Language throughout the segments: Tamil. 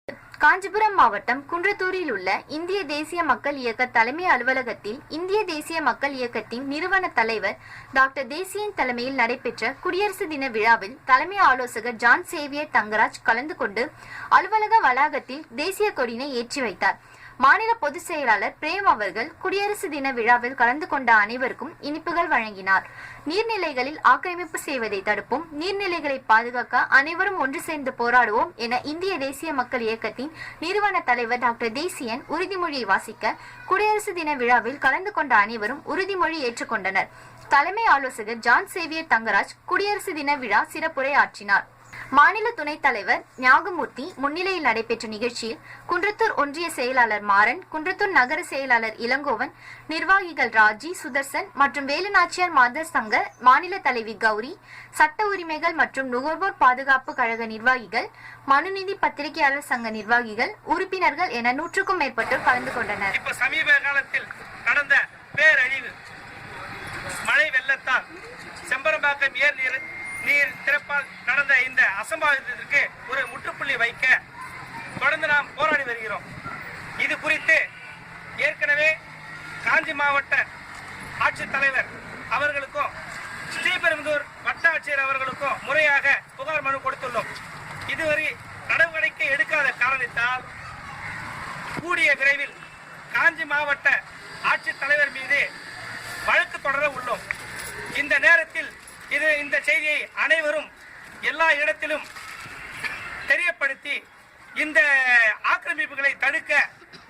காஞ்சிபுரம் மாவட்டம் குன்றத்தூரில் உள்ள இந்திய தேசிய மக்கள் இயக்க தலைமை அலுவலகத்தில் இந்திய தேசிய மக்கள் இயக்கத்தின் நிறுவன தலைவர் டாக்டர் தேசியன் தலைமையில் நடைபெற்ற குடியரசு தின விழாவில் தலைமை ஆலோசகர் ஜான் சேவியர் தங்கராஜ் கலந்து கொண்டு அலுவலக வளாகத்தில் தேசிய கொடியினை ஏற்றி வைத்தார். மாநில பொதுச் செயலாளர் பிரேம் அவர்கள் குடியரசு தின விழாவில் கலந்து கொண்ட அனைவருக்கும் இனிப்புகள் வழங்கினார். நீர்நிலைகளில் ஆக்கிரமிப்பு செய்வதை தடுப்போம், நீர்நிலைகளை பாதுகாக்க அனைவரும் ஒன்று சேர்ந்து போராடுவோம் என இந்திய தேசிய மக்கள் இயக்கத்தின் நிறுவன தலைவர் டாக்டர் தேசியன் உறுதிமொழியை வாசிக்க குடியரசு தின விழாவில் கலந்து கொண்ட அனைவரும் உறுதிமொழி ஏற்றுக்கொண்டனர். தலைமை ஆலோசகர் ஜான் சேவியர் தங்கராஜ் குடியரசு தின விழா சிறப்புரை ஆற்றினார். மாநில துணைத் தலைவர் ஞாகமூர்த்தி முன்னிலையில் நடைபெற்ற நிகழ்ச்சியில் குன்றத்தூர் ஒன்றிய செயலாளர் மாறன், குன்றத்தூர் நகர செயலாளர் இளங்கோவன், நிர்வாகிகள் ராஜி, சுதர்சன் மற்றும் வேலுநாச்சியார் மாதர் சங்க மாநில தலைவி கௌரி, சட்ட உரிமைகள் மற்றும் நுகர்வோர் பாதுகாப்பு கழக நிர்வாகிகள், மனுநீதி பத்திரிகையாளர் சங்க நிர்வாகிகள், உறுப்பினர்கள் என 100க்கும் மேற்பட்டோர் கலந்து கொண்டனர். இப்ப சமீப காலத்தில் நடந்த பேரழிவு மழை வெள்ளத்தால் செம்பரம்பாக்கம் நீர் திறப்பால் நடந்த இந்த அசம்பாவிதத்திற்கு ஒரு முற்றுப்புள்ளி வைக்க தொடர்ந்து நாம் போராடி வருகிறோம். இது குறித்து ஏற்கனவே காஞ்சி மாவட்ட ஆட்சித்தலைவர் அவர்களுக்கும் ஸ்ரீபெரும்புதூர் வட்ட ஆட்சியர் அவர்களுக்கும் முறையாக புகார் மனு கொடுத்துள்ளோம். இதுவரை நடவடிக்கை எடுக்காத காரணத்தால் கூடிய விரைவில் காஞ்சி மாவட்ட ஆட்சித்தலைவர் மீது வழக்கு தொடர உள்ளோம். இந்த நேரத்தில் இந்த செய்தியை அனைவரும் எல்லா இடத்திலும் தெரியப்படுத்தி இந்த ஆக்கிரமிப்புகளை தடுக்க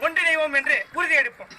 ஒன்றிணைவோம் என்று உறுதியெடுப்போம்.